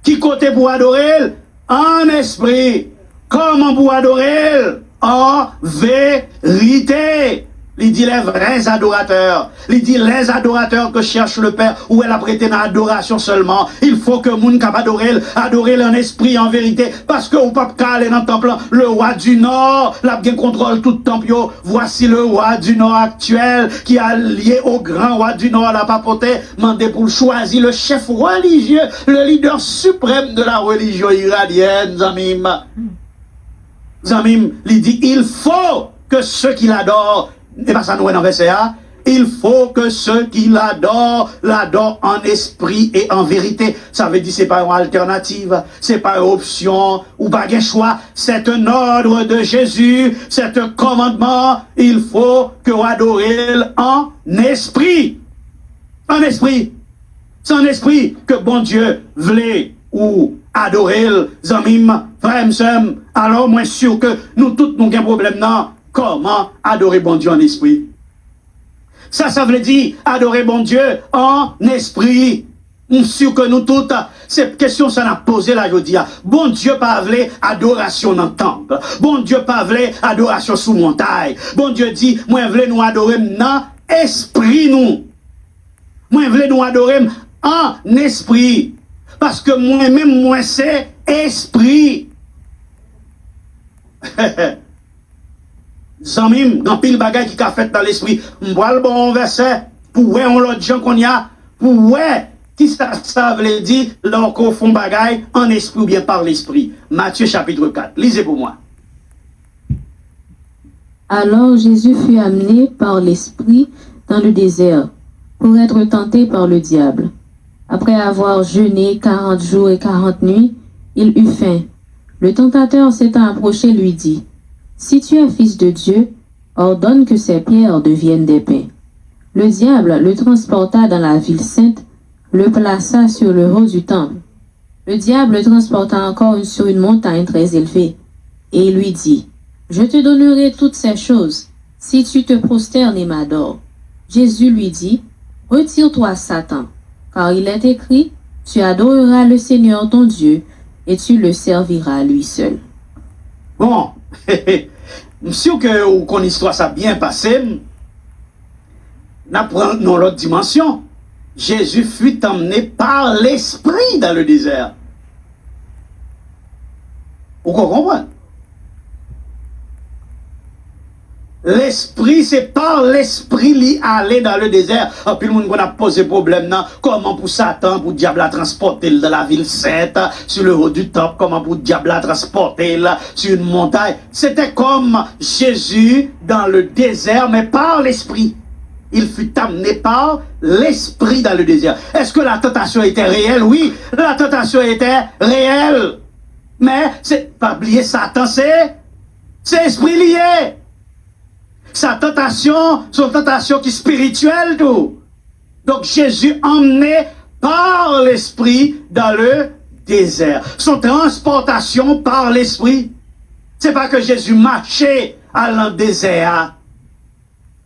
Qui côté pour adorer en esprit. Comment pour adorer en vérité. Il dit les vrais adorateurs. Il dit les adorateurs que cherche le Père, où elle a prêté dans l'adoration seulement. Il faut que moun kap adorer en esprit, en vérité. Parce que ou pas aller dans le temple, le roi du Nord, la bien contrôle tout le temple. Voici le roi du Nord actuel, qui a lié au grand roi du Nord, la papoté, mandé pour choisir le chef religieux, le leader suprême de la religion iranienne, Zamim. Zamim, il dit, il faut que ceux qui l'adorent, et pas ça nous dans verset A, il faut que ceux qui l'adorent en esprit et en vérité. Ça veut dire c'est pas une alternative, c'est pas une option ou pas un choix, c'est un ordre de Jésus, c'est un commandement. Il faut que vous adorez en esprit En esprit. C'est en esprit que bon Dieu voulait ou adorer zamim, frère, m'sem. Alors, moi, sûr que nous tous, nous avons un problème, non? Comment adorer bon Dieu en esprit? Ça veut dire adorer bon Dieu en esprit. Sûr que nous toutes, cette question, ça n'a posé là, je dis, bon Dieu pas voulu adoration dans le temple. Bon Dieu pas voulu adoration sous montagne. Bon Dieu dit, moi, voulais nous adorer dans esprit, nous. Moi, voulais nous adorer en esprit. Parce que moi-même, moi, c'est esprit. Zamim, dans pile bagay qui a fait dans l'esprit. M'voit le bon verset, pour ouais, on l'autre gens qu'on y a, pour ouais, qui ça veut dire, lorsqu'on font bagay en esprit ou bien par l'esprit. Matthieu chapitre 4. Lisez pour moi. Alors Jésus fut amené par l'Esprit dans le désert pour être tenté par le diable. Après avoir jeûné 40 jours et 40 nuits, il eut faim. Le tentateur s'étant approché lui dit, « Si tu es fils de Dieu, ordonne que ces pierres deviennent des pains. » Le diable le transporta dans la ville sainte, le plaça sur le haut du temple. Le diable le transporta encore sur une montagne très élevée, et il lui dit, « Je te donnerai toutes ces choses, si tu te prosternes et m'adores. » Jésus lui dit, « Retire-toi, Satan, car il est écrit, tu adoreras le Seigneur ton Dieu, et tu le serviras lui seul. » Bon, je suis sûr que qu'on histoire ça bien passé. Dans l'autre dimension, Jésus fut emmené par l'Esprit dans le désert. Vous comprenez? L'esprit, c'est par l'esprit li aller dans le désert. Et puis le monde a posé problème, non? Comment pour Satan, pour diable a transporter dans la ville sainte, sur le haut du temple, comment pour diable a transporter sur une montagne. C'était comme Jésus dans le désert, mais par l'esprit. Il fut amené par l'esprit dans le désert. Est-ce que la tentation était réelle? Oui, la tentation était réelle. Mais c'est pas oublier Satan, c'est esprit lié. Sa tentation, son tentation qui est spirituelle tout. Donc Jésus emmené par l'esprit dans le désert. Son transportation par l'esprit. C'est pas que Jésus marchait à le désert.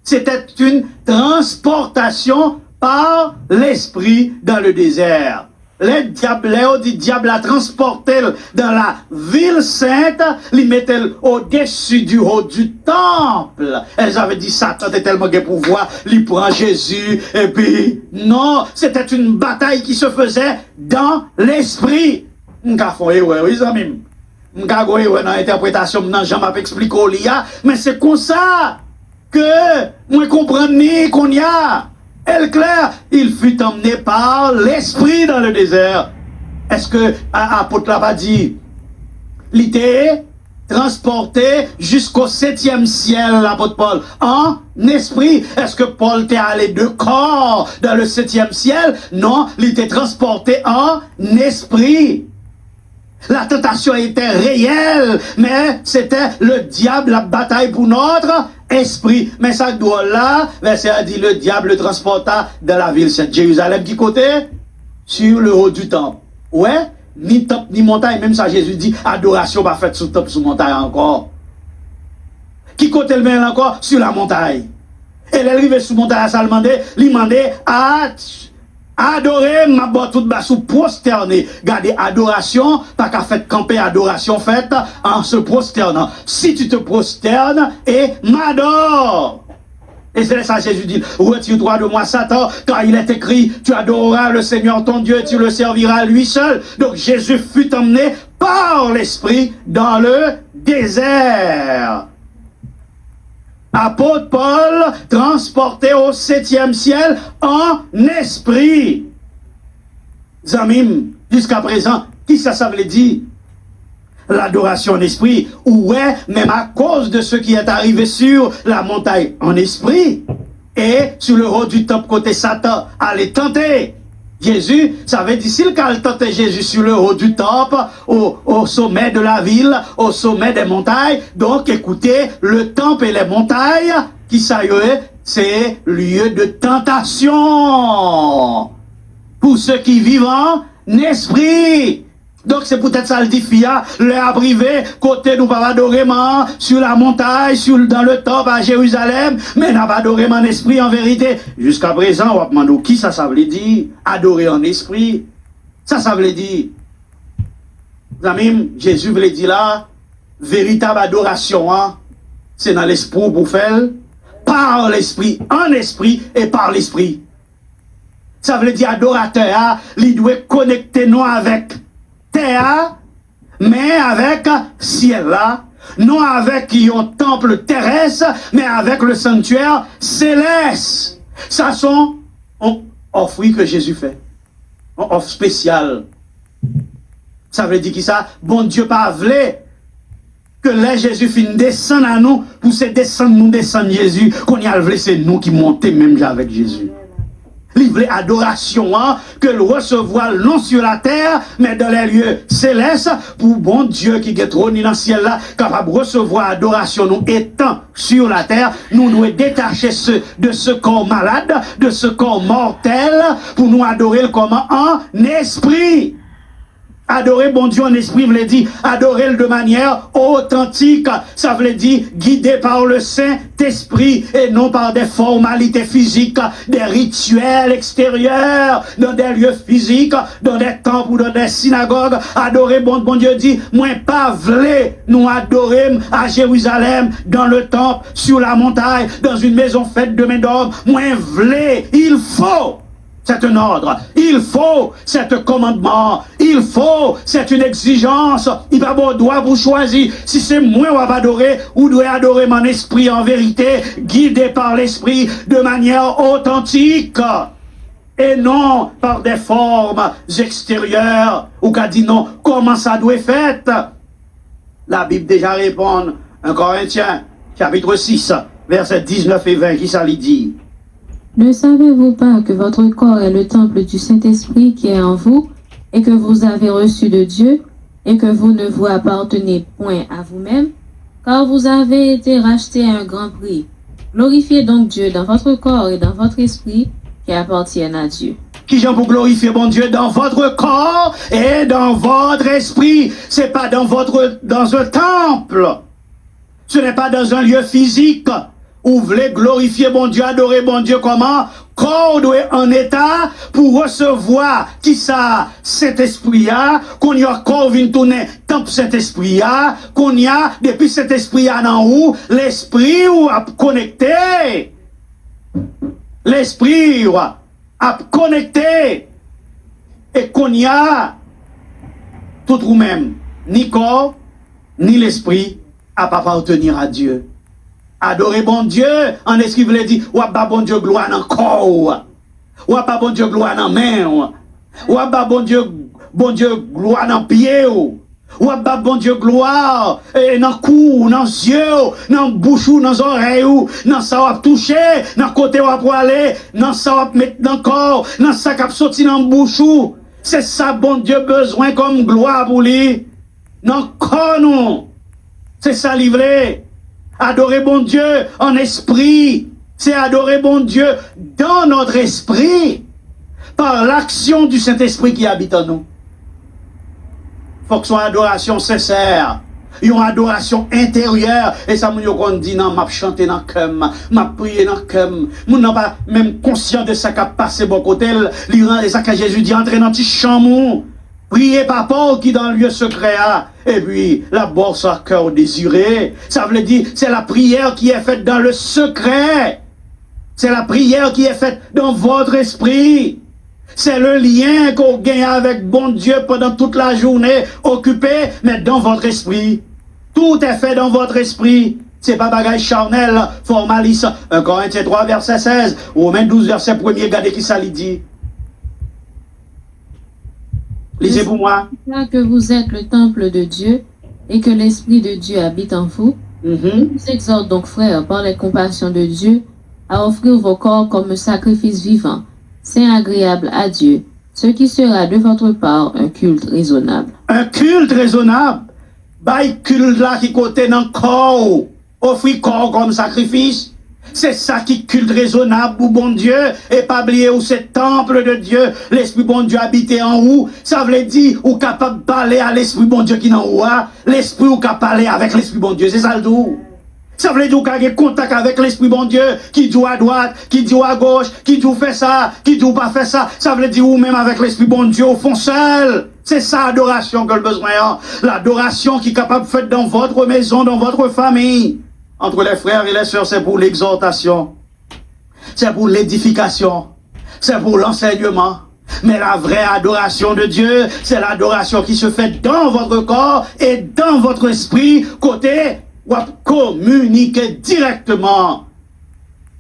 C'était une transportation par l'esprit dans le désert. Les diable a transporté dans la ville sainte, les mettait au-dessus du haut du temple. Elles avaient dit Satan était tellement de pouvoir, il prend Jésus, et puis non, c'était une bataille qui se faisait dans l'esprit. M'ka fon oui amis. M'ka go dans l'interprétation, m'nan jamais expliqué mais c'est comme ça que moi comprendre qu'on y a. Elle clair, il fut emmené par l'esprit dans le désert. Est-ce que l'apôtre l'a pas dit? Il était transporté jusqu'au 7e ciel, l'apôtre Paul, en esprit. Est-ce que Paul était allé de corps dans le 7e ciel? Non, il était transporté en esprit. La tentation était réelle, mais c'était le diable, la bataille pour notre esprit. Mais ça doit là, verset a dit, le diable le transporta dans la ville sainte. Jérusalem, qui côté? Sur le haut du temple. Ouais, ni temple, ni montagne, même ça Jésus dit, adoration pas faite sous temple, sous montagne encore. Qui côté le mène encore? Sur la montagne. Et l'arrivée sous montagne, ça lui demandait à adorer, ma botte toute bas sous prosterner. Gardez adoration, pas qu'à faire camper adoration faite en se prosternant. Si tu te prosternes et m'adore. Et c'est ça Jésus dit, retire-toi de moi Satan, car il est écrit, tu adoreras le Seigneur ton Dieu et tu le serviras lui seul. Donc Jésus fut emmené par l'Esprit dans le désert. Apôtre Paul, transporté au 7e ciel en esprit. Zamim, jusqu'à présent, qui ça veut dire? L'adoration en esprit, ouais, même à cause de ce qui est arrivé sur la montagne en esprit, et sur le haut du temple côté Satan, allait tenter Jésus. Ça veut dire, s'il a tenté Jésus sur le haut du temple, au sommet de la ville, au sommet des montagnes, donc écoutez, le temple et les montagnes, qui ça y est, c'est lieu de tentation pour ceux qui vivent en esprit. Donc c'est peut-être ça le défi, le privé, côté nous pas adorer sur la montagne, dans le temple à Jérusalem, mais n'a pas adorer en esprit en vérité. Jusqu'à présent, on va demander qui ça veut dire, adorer en esprit. Ça veut dire. Amis, Jésus veut dire là, véritable adoration, c'est dans l'esprit pour faire, par l'esprit, en esprit et par l'esprit. Ça veut dire adorateur, il doit connecter nous avec terre, mais avec ciel là, non avec un temple terrestre, mais avec le sanctuaire céleste. Ça sont offres que Jésus fait, offre spéciale. Ça veut dire qui ça? Bon Dieu pas voulait que les Jésus finissent descendre à nous, pour se descendre Jésus, qu'on y a voulu, c'est nous qui montons même avec Jésus. Livrer adoration, que le recevoir non sur la terre, mais dans les lieux célestes, pour bon Dieu qui est trôné dans le ciel là, capable de recevoir adoration, nous étant sur la terre, nous devons détacher de ce corps malade, de ce corps mortel, pour nous adorer le comment en esprit. Adorer bon Dieu en esprit veut dire adorer de manière authentique. Ça veut dire guidé par le Saint-Esprit et non par des formalités physiques, des rituels extérieurs, dans des lieux physiques, dans des temples ou dans des synagogues. Adorer bon Dieu dit, moi pas v'lé nous adorer à Jérusalem, dans le temple, sur la montagne, dans une maison faite de main d'homme. Moi v'lé, il faut. C'est un ordre. Il faut, c'est un commandement. Il faut, c'est une exigence. Il va avoir droit pour choisir. Si c'est moi ou adorer, ou doit adorer mon esprit en vérité, guidé par l'esprit de manière authentique. Et non par des formes extérieures. Ou qu'a dit non, comment ça doit être fait? La Bible déjà répond. 1 Corinthiens, chapitre 6, versets 19 et 20, qui ça lui dit? Ne savez-vous pas que votre corps est le temple du Saint-Esprit qui est en vous, et que vous avez reçu de Dieu, et que vous ne vous appartenez point à vous-même, car vous avez été rachetés à un grand prix. Glorifiez donc Dieu dans votre corps et dans votre esprit qui appartiennent à Dieu. Qui j'en pour glorifier mon Dieu dans votre corps et dans votre esprit. C'est pas dans un temple. Ce n'est pas dans un lieu physique. Ou voulez glorifier mon Dieu, adorer mon Dieu comment? Corps doit en état pour recevoir qui ça, cet esprit-là, qu'on y a corps vient tourner tant cet esprit-là, qu'on y a, depuis cet esprit-là dans où, l'esprit ou a connecté. L'esprit ou a connecté. Et qu'on y a, tout ou même, ni corps, ni l'esprit, à pas appartenir à Dieu. Adorer bon Dieu, en esprit veut dire, ou pas bon Dieu gloire dans le corps, ou pas bon Dieu gloire dans la main, ou pas bon Dieu gloire dans le pied, ou pas bon Dieu gloire dans le cou, dans les yeux, dans la bouche, dans les oreilles, dans ça va toucher, dans le côté où va aller, dans ça va mettre dans le corps, dans ça va sortir dans la bouche. C'est ça bon Dieu besoin comme gloire pour lui. Dans le corps, nous. C'est ça livré. Adorer bon Dieu en esprit, c'est adorer bon Dieu dans notre esprit, par l'action du Saint-Esprit qui habite en nous. Il faut que ce soit une adoration sincère, une adoration intérieure. Et ça, on dit, non, m'a chanté dans le cœur, m'a prié dans le cœur. Mon n'a pas même conscient de ça qui a passé bon côté. Et ça que Jésus dit, entrez dans le petit champ. Priez papa qui dans le lieu secret et puis la bourse à cœur désiré. Ça veut dire c'est la prière qui est faite dans le secret. C'est la prière qui est faite dans votre esprit. C'est le lien qu'on gagne avec bon Dieu pendant toute la journée, occupé, mais dans votre esprit. Tout est fait dans votre esprit. C'est pas bagage charnel, formaliste. 1 Corinthiens 3, verset 16, Romains 12, verset 1er, regardez qui ça lui dit. Lisez pour moi. Que vous êtes le temple de Dieu et que l'Esprit de Dieu habite en vous. Je vous exhorte donc, frères, par les compassions de Dieu, à offrir vos corps comme un sacrifice vivant, saint agréable à Dieu, ce qui sera de votre part un culte raisonnable. Un culte raisonnable? Bah, culte là qui côté dans le corps, offrir corps comme sacrifice. C'est ça qui culte raisonnable pour bon Dieu. Et pas oublier où c'est temple de Dieu. L'Esprit bon Dieu habité en vous. Ça veut dire ou capable de parler à l'Esprit bon Dieu qui est en vous. L'Esprit ou capable de parler avec l'Esprit bon Dieu. C'est ça le tout. Ça veut dire qu'il y a contact avec l'Esprit bon Dieu qui dit à droite, qui dit à gauche, qui dit fait ça, qui dit pas fait ça. Ça veut dire ou même avec l'Esprit bon Dieu au fond seul. C'est ça l'adoration que le besoin a. L'adoration qui est capable de faire dans votre maison, dans votre famille. Entre les frères et les sœurs, c'est pour l'exhortation. C'est pour l'édification. C'est pour l'enseignement. Mais la vraie adoration de Dieu, c'est l'adoration qui se fait dans votre corps et dans votre esprit, côté ou à communiquer directement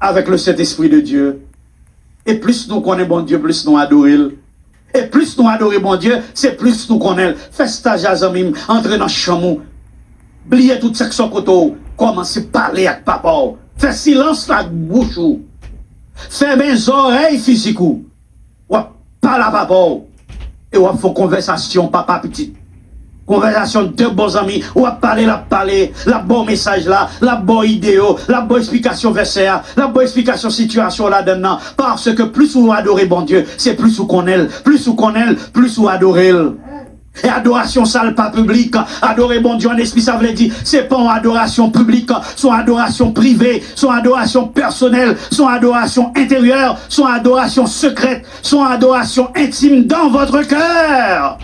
avec le Saint-Esprit de Dieu. Et plus nous connaissons bon Dieu, plus nous adorons. Et plus nous adorons bon Dieu, c'est plus nous connaissons. Fais stage à Zamim, entrez dans le chamou. Oubliez toute section koto. Commencez à parler avec papa. Fais silence la bouche. Fais mes oreilles physiques. Ou parle à papa. Et ou fait conversation papa petit. Conversation de bons amis, ou à parler, la bon message là, la bonne idée, la bonne explication verset, la bonne explication situation là-dedans. Parce que plus vous adorez bon Dieu, c'est plus vous connaissez, plus vous adorez. Et adoration sale pas publique, adorer bon Dieu en esprit, ça veut dire, c'est pas une adoration publique, son adoration privée, son adoration personnelle, son adoration intérieure, son adoration secrète, son adoration intime dans votre cœur.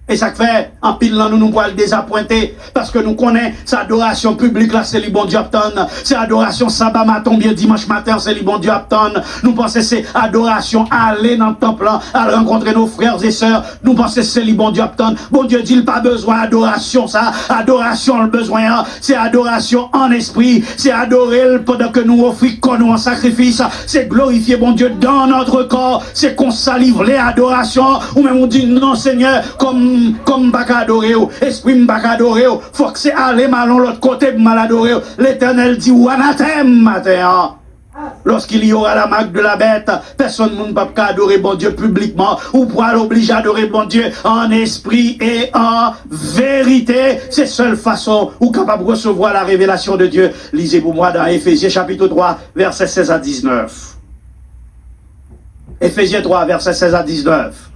Et ça fait, en pile là, nous pouvons le désappointer, parce que nous connaissons sa adoration publique là, c'est le bon Dieu Apton. C'est adoration sabbat matin, bien dimanche matin, c'est le bon Dieu Apton. Nous pensons c'est adoration aller dans le temple, à rencontrer nos frères et sœurs. Nous pensons c'est le bon Dieu Apton. Bon Dieu dit, il pas besoin d'adoration, ça. Adoration, le besoin, c'est adoration en esprit. C'est adorer pendant que nous offrons nous en sacrifice. C'est glorifier bon Dieu dans notre corps. C'est qu'on salive les adorations. Ou même on dit, non Seigneur, comme baka adoré, esprit baka adoré, faut que c'est aller malon l'autre côté mal adoré. L'Éternel dit ou anathème matin. Lorsqu'il y aura la marque de la bête, personne ne peut pas adorer bon Dieu publiquement ou pourra l'obliger à adorer bon Dieu en esprit et en vérité. C'est seule façon où capable de recevoir la révélation de Dieu. Lisez pour moi dans Éphésiens chapitre 3, versets 16 à 19. Éphésiens 3, versets 16 à 19.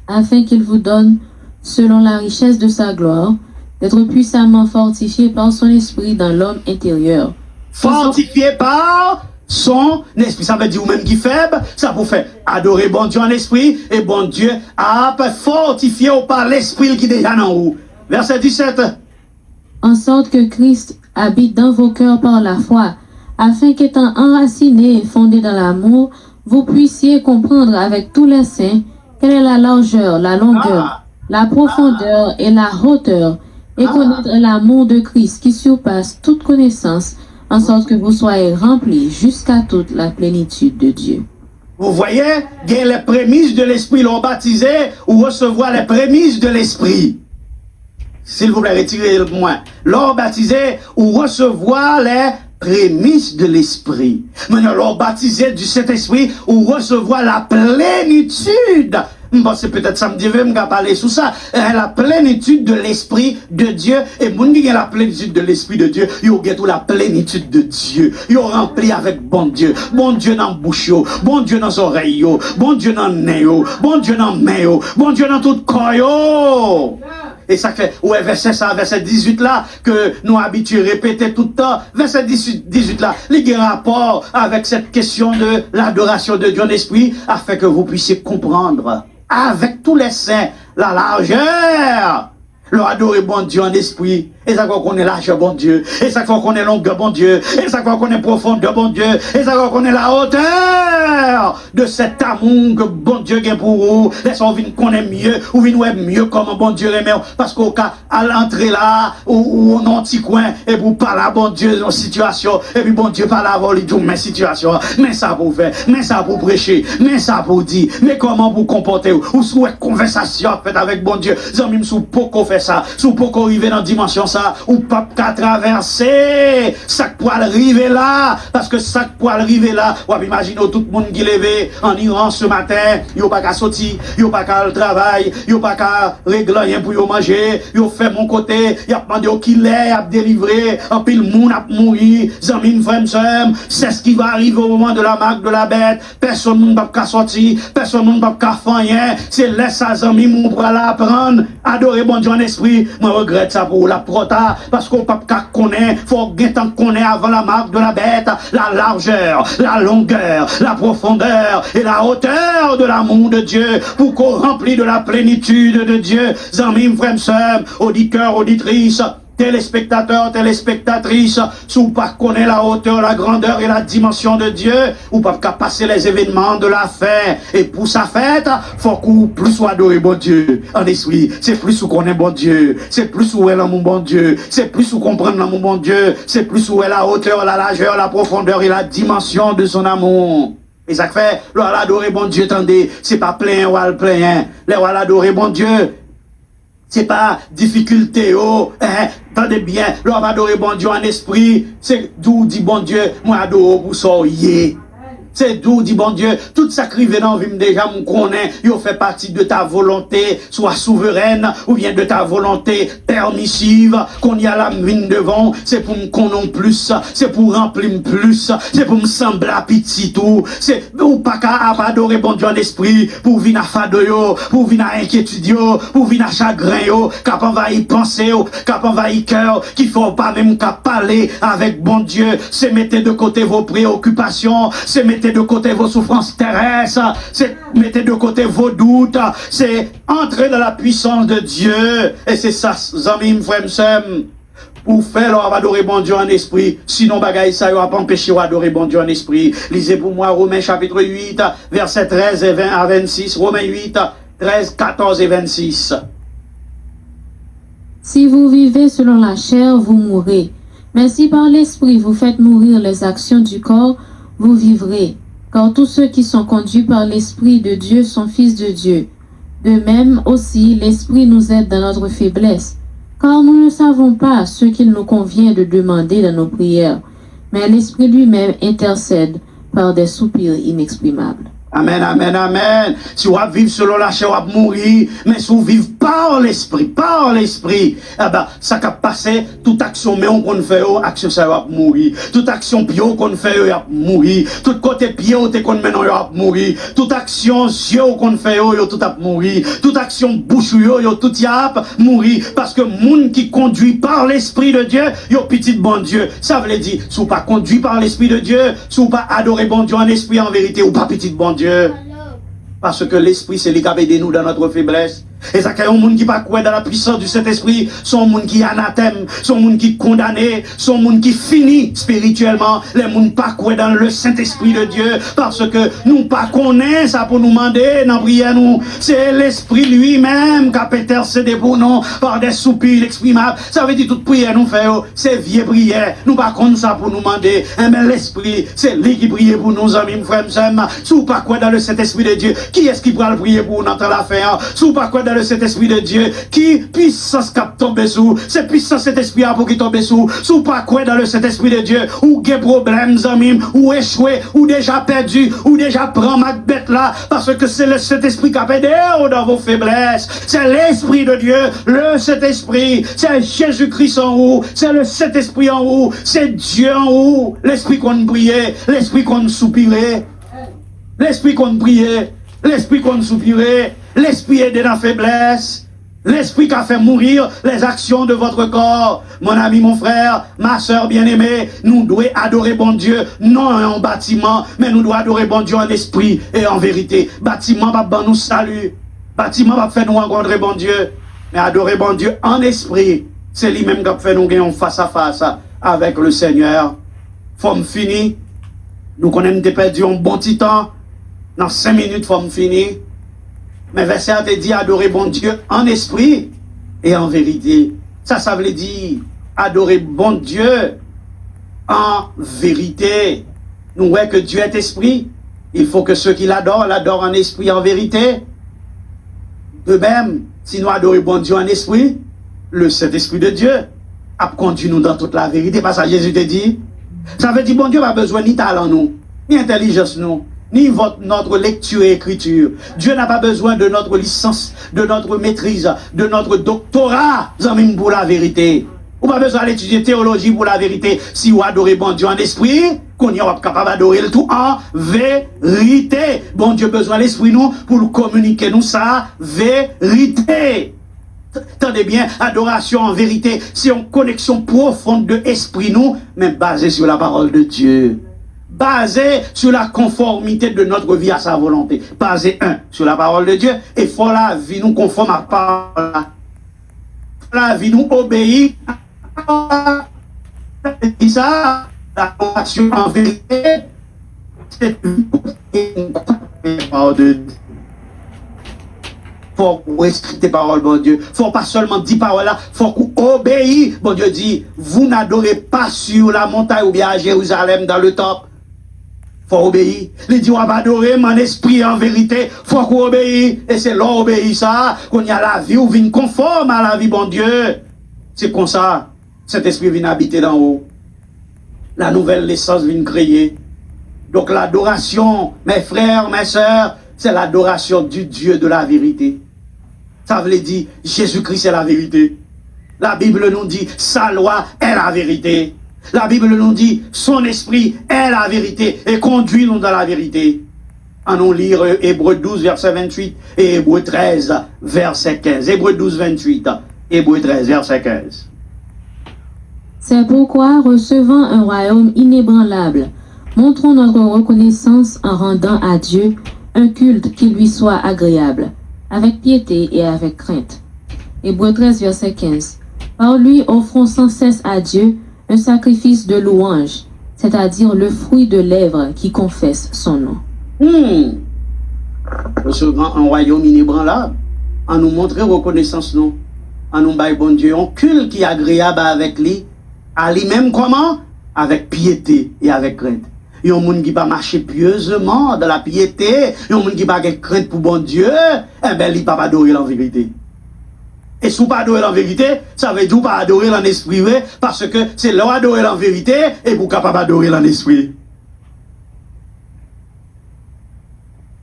Afin qu'il vous donne, selon la richesse de sa gloire, d'être puissamment fortifié par son esprit dans l'homme intérieur. Fortifié par son esprit. Ça veut dire ou même qui faible, ça vous fait adorer bon Dieu en esprit, et bon Dieu a fortifié par l'esprit qui est déjà en vous. Verset 17. En sorte que Christ habite dans vos cœurs par la foi, afin qu'étant enracinés et fondés dans l'amour, vous puissiez comprendre avec tous les saints quelle est la largeur, la longueur, la profondeur et la hauteur, et connaître l'amour de Christ qui surpasse toute connaissance, en sorte que vous soyez remplis jusqu'à toute la plénitude de Dieu. Vous voyez, il y a les prémices de l'esprit, l'on baptisé ou recevoir les prémices de l'esprit. S'il vous plaît, retirez le moins. L'on baptisé ou recevoir les prémices de l'esprit. Maintenant, l'on baptisé du Saint-Esprit ou recevoir la plénitude. Bon, c'est peut-être samedi, je vais parler sur ça. La plénitude de l'Esprit de Dieu. Et mon qui a la plénitude de l'Esprit de Dieu, il y a toute la plénitude de Dieu. Il rempli avec bon Dieu. Bon Dieu dans la bouche, bon Dieu dans les oreilles, bon Dieu dans le nez, bon Dieu dans le main, bon Dieu dans tout le corps. Et ça fait, ouais, verset 18 là, que nous habitués répéter tout le temps. Verset 18 là, il y a un rapport avec cette question de l'adoration de Dieu en esprit, afin que vous puissiez comprendre, avec tous les saints, la largeur. Leur adorer bon Dieu en esprit. Et ça qu'on connaît largeur bon Dieu. Et ça qu'on connaît longueur bon Dieu. Et ça qu'on connaît profondeur bon Dieu. Et ça qu'on connaît la hauteur de cet amour que bon Dieu a pour vous. Laissons venir connaître mieux. Ou venir mieux comment bon Dieu aime. Parce qu'au cas, à l'entrée là, ou en petit coin, et vous parlez à bon Dieu dans situation. Et puis bon Dieu parle à vous, il dit, mais situation. Mais ça pour faire. Mais ça pour prêcher. Mais ça pour dire. Mais comment vous comporter. Ou sous une conversation faite avec bon Dieu. Zami sous pourquoi faire ça. Sous pourquoi arriver dans dimension ça. ça, ou pas qu'à traverser, ça pour arriver là, parce que ça pour arriver là, ou imaginez tout le monde qui levé en Iran ce matin, yo pas qu'à sortir, yo pas qu'à le travail, yo pas qu'à régler rien pour yo manger, yo fait mon côté, y a demandé au qu'il est, a délivré, en pile monde a mouri, zamine frère, c'est ce qui va arriver au moment de la marque de la bête, personne ne va qu'à sortir, personne ne va qu'à faire rien, c'est laisse ça zamine mon pour l'apprendre, adorer bon Dieu en esprit, moi regrette ça pour la prota, parce qu'on peut qu'à connaître, faut bien tant connaître avant la marque de la bête, la largeur, la longueur, la profondeur et la hauteur de l'amour de Dieu, pour qu'on remplisse de la plénitude de Dieu, zamine frère, auditeurs, auditrices, téléspectateurs, téléspectatrices, si vous pas connaître la hauteur, la grandeur et la dimension de Dieu, ou pas qu'à passer les événements de la fin, et pour sa fête, faut qu'on plus soit adoré bon Dieu, en esprit, c'est plus où qu'on est bon Dieu, c'est plus où est l'amour bon Dieu, c'est plus où comprendre l'amour bon Dieu, c'est plus où est la hauteur, la largeur, la profondeur et la dimension de son amour. Et ça fait, l'on l'adorer bon Dieu, attendez, c'est pas plein ou al plein, l'on l'adorer bon Dieu, c'est pas difficulté, oh, hein, attendez bien, l'on va adorer bon Dieu en esprit, c'est d'où dit bon Dieu, moi adore pour ça, yeah. C'est d'où dit bon Dieu, tout ça qui vient dans vie déjà, me connaît, il fait partie de ta volonté, soit souveraine, ou bien de ta volonté permissive, qu'on y a la mine devant, c'est pour me connaître plus, c'est pour remplir plus, c'est pour me sembler petit tout, c'est pour pas qu'à adorer bon Dieu en esprit, pour venir à fado yo, pour venir à inquiétude yo, pour venir à chagrin yo, qu'à envahir penser yo, qu'à envahir cœur, qu'il faut pas même qu'à parler avec bon Dieu, c'est mettre de côté vos préoccupations, c'est mettre de côté vos souffrances terrestres, c'est mettez de côté vos doutes, c'est entrer dans la puissance de Dieu, et c'est ça, zamim frère, pour faire leur adorer bon Dieu en esprit, sinon bagaille ça va pas empêcher d'adorer bon Dieu en esprit. Lisez pour moi Romains chapitre 8, versets 13 et 20 à 26, Romains 8, 13, 14 et 26. Si vous vivez selon la chair, vous mourrez. Mais si par l'esprit vous faites mourir les actions du corps, vous vivrez. Car tous ceux qui sont conduits par l'Esprit de Dieu sont fils de Dieu. De même aussi, l'Esprit nous aide dans notre faiblesse. Car nous ne savons pas ce qu'il nous convient de demander dans nos prières. Mais l'Esprit lui-même intercède par des soupirs inexprimables. Amen, amen, amen. Si vous vivez selon la chair, vous mourir. Mais si vous vivez par l'esprit, eh ben, ça va passer, toute action, mais on fait, action, ça va mourir. Toute action, pied, qu'on fait, va mourir. Tout côté pied, qu'on met, va mourir. Toute action, yeux, qu'on fait, tout va mourir. Toute action, bouche, tout va mourir. Parce que monde qui conduit par l'esprit de Dieu, petit bon Dieu. Ça veut dire, si vous pas conduit par l'esprit de Dieu, si vous pas adoré bon Dieu en esprit, en vérité, ou pas petit bon Dieu. Parce que l'esprit, c'est lui qui a aidé nous dans notre faiblesse. Et ça, qu'il y a un monde qui pas croire dans la puissance du Saint-Esprit, son monde qui est anathème, son monde qui est condamné, son monde qui finit spirituellement, les monde pas croire dans le Saint-Esprit de Dieu, parce que nous pas connaissons ça pour nous demander, dans prière nous, c'est l'Esprit lui-même qui a intercédé pour nous, par des soupirs inexprimables. Ça veut dire toute prière nous fait, c'est vieille prière, nous pas connaissons ça pour nous demander, mais l'Esprit, c'est lui qui prie pour nous, amis, frères, si vous pas croire dans le Saint-Esprit de Dieu, qui est-ce qui pourra le prier pour nous dans l'affaire? Si vous pas croire dans le Saint-Esprit de Dieu, qui puissance cap tombe sous, c'est puissance cet esprit pour qui tombe sous, sous pas quoi dans le Saint-Esprit de Dieu, ou des problèmes, amis, ou échoué, ou déjà perdu, ou déjà prend ma bête là, parce que c'est le Saint-Esprit qui a aidé dans vos faiblesses, c'est l'Esprit de Dieu, le Saint-Esprit, c'est Jésus-Christ en haut, c'est le Saint-Esprit en haut, c'est Dieu en haut, l'Esprit qu'on priait, l'Esprit qu'on soupirait, l'Esprit qu'on priait, l'Esprit qu'on soupirait, l'Esprit est dans la faiblesse, l'Esprit qui a fait mourir les actions de votre corps. Mon ami, mon frère, ma soeur bien-aimée, nous devons adorer bon Dieu, non en bâtiment, mais nous devons adorer bon Dieu en esprit et en vérité. Bâtiment va nous saluer, bâtiment va faire nous rencontrer bon Dieu, mais adorer bon Dieu en esprit, c'est lui-même qui a fait nous gagner face à face avec le Seigneur. Faut me finir, nous connaissons perdu un bon petit temps, dans 5 minutes, faut me finir. Mais verset a dit adorer bon Dieu en esprit et en vérité. Ça veut dire adorer bon Dieu en vérité. Nous voyons que Dieu est esprit. Il faut que ceux qui l'adorent en esprit et en vérité. De même, si nous adorons bon Dieu en esprit, le Saint-Esprit de Dieu a conduit nous dans toute la vérité. Parce que Jésus te dit, ça veut dire bon Dieu n'a pas besoin ni talent nous, ni intelligence nous, ni notre lecture et écriture. Dieu n'a pas besoin de notre licence, de notre maîtrise, de notre doctorat, pour la vérité. Ou pas besoin d'étudier théologie pour la vérité. Si vous adorez bon Dieu en esprit, qu'on y est capable d'adorer le tout en vérité. Bon Dieu besoin de l'esprit nous pour communiquer nous sa vérité. Attendez bien, adoration en vérité, c'est une connexion profonde de esprit nous, mais basée sur la parole de Dieu. Basée sur la conformité de notre vie à sa volonté. Basée, sur la parole de Dieu, et faut la vie nous conforme à la parole. La vie nous obéit et ça, l'adoration en vérité, c'est une parole de Dieu. Faut respecter parole, bon Dieu. Faut pas seulement dire parole là, faut qu'on obéisse. Bon Dieu dit, vous n'adorez pas sur la montagne ou bien à Jérusalem dans le temple. Faut obéir. Il dit, on va adorer mon esprit en vérité. Faut qu'on obéisse. Et c'est là obéir ça, qu'on y a la vie ou vient conforme à la vie, bon Dieu. C'est comme ça, cet esprit vient habiter d'en haut. La nouvelle naissance vient créer. Donc l'adoration, mes frères, mes sœurs, c'est l'adoration du Dieu de la vérité. Ça veut dire, Jésus-Christ est la vérité. La Bible nous dit, sa loi est la vérité. La Bible nous dit, son esprit est la vérité et conduit-nous dans la vérité. Allons lire Hébreux 12, verset 28 et Hébreux 13, verset 15. Hébreux 12, 28, Hébreux 13, verset 15. C'est pourquoi, recevant un royaume inébranlable, montrons notre reconnaissance en rendant à Dieu un culte qui lui soit agréable, avec piété et avec crainte. Hébreux 13, verset 15. Par lui, offrons sans cesse à Dieu un sacrifice de louange, c'est-à-dire le fruit de lèvres qui confesse son nom. Recevant un royaume inébranlable, en nous montrer reconnaissance, nous, en nous bailler bon Dieu, un culte qui est agréable avec lui, à lui-même comment? Avec piété et avec crainte. Il y a un monde qui va marcher pieusement dans la piété, il y a un monde qui va avoir crainte pour bon Dieu, eh bien, il ne va pas adorer en vérité. Et si vous ne pas adorer en vérité, ça veut dire pas adorer en esprit, parce que c'est là adorer en vérité et vous capable d'adorer en esprit.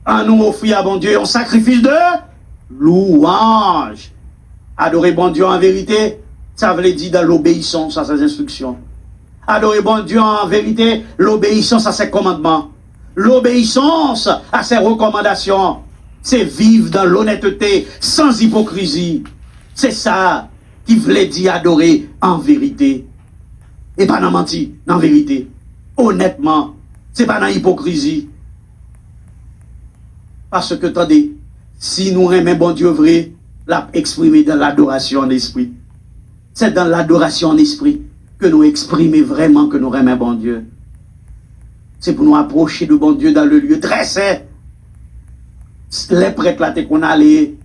En nous offrir à bon Dieu un sacrifice de louange. Adorer bon Dieu en vérité, ça veut dire dans l'obéissance à ses instructions. Adorer bon Dieu en vérité, l'obéissance à ses commandements. L'obéissance à ses recommandations. C'est vivre dans l'honnêteté, sans hypocrisie. C'est ça qui voulait dire adorer en vérité. Et pas dans mentir, en vérité. Honnêtement. C'est pas dans hypocrisie. Parce que, attendez, si nous aimons bon Dieu vrai, l'a exprimé dans l'adoration en esprit. C'est dans l'adoration en esprit que nous exprimons vraiment que nous aimons bon Dieu. C'est pour nous approcher de bon Dieu dans le lieu très saint. Les prêtres là, qu'on allait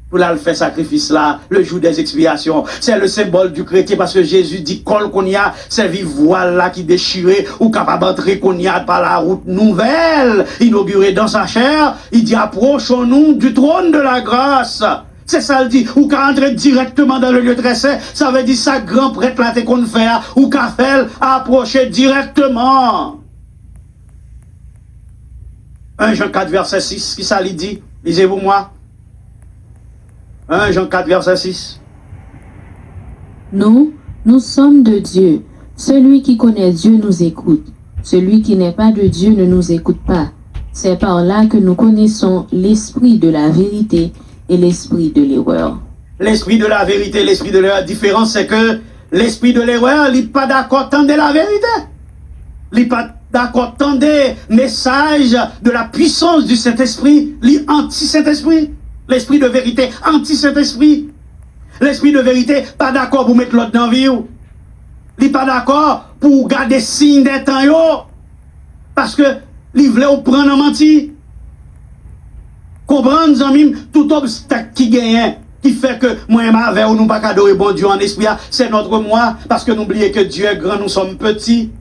pour là faire sacrifice là, le jour des expiations. C'est le symbole du chrétien parce que Jésus dit col qu'on y a, c'est vivre voile là qui déchiré ou capable d'entrer qu'on y a par la route nouvelle, inaugurée dans sa chair. Il dit approchons-nous du trône de la grâce. C'est ça le dit, ou qu'à entrer directement dans le lieu très saint, ça veut dire ça grand prêtre là qu'on fait, ou qu'à faire approcher directement. 1 Jean 4 verset 6, qui ça lui dit? Lisez-vous moi. 1 Jean 4 verset 6. Nous sommes de Dieu. Celui qui connaît Dieu nous écoute. Celui qui n'est pas de Dieu ne nous écoute pas. C'est par là que nous connaissons l'esprit de la vérité et l'esprit de l'erreur. L'esprit de la vérité, l'esprit de l'erreur. La différence, c'est que l'esprit de l'erreur, il n'est pas d'accord tant de la vérité. Il n'est pas d'accord tant des messages de la puissance du Saint-Esprit. Il est anti-Saint-Esprit. L'esprit de vérité, anti-Saint-Esprit. L'esprit de vérité, pas d'accord pour mettre l'autre dans la vie. Il n'est pas d'accord pour garder signe des temps. Parce que il voulait prendre en menti. Comprendre, amis, tout obstacle qui gagne, qui fait que moi et ma avec nous pas adorer bon Dieu en esprit, c'est notre moi, parce que n'oubliez que Dieu est grand, nous sommes petits.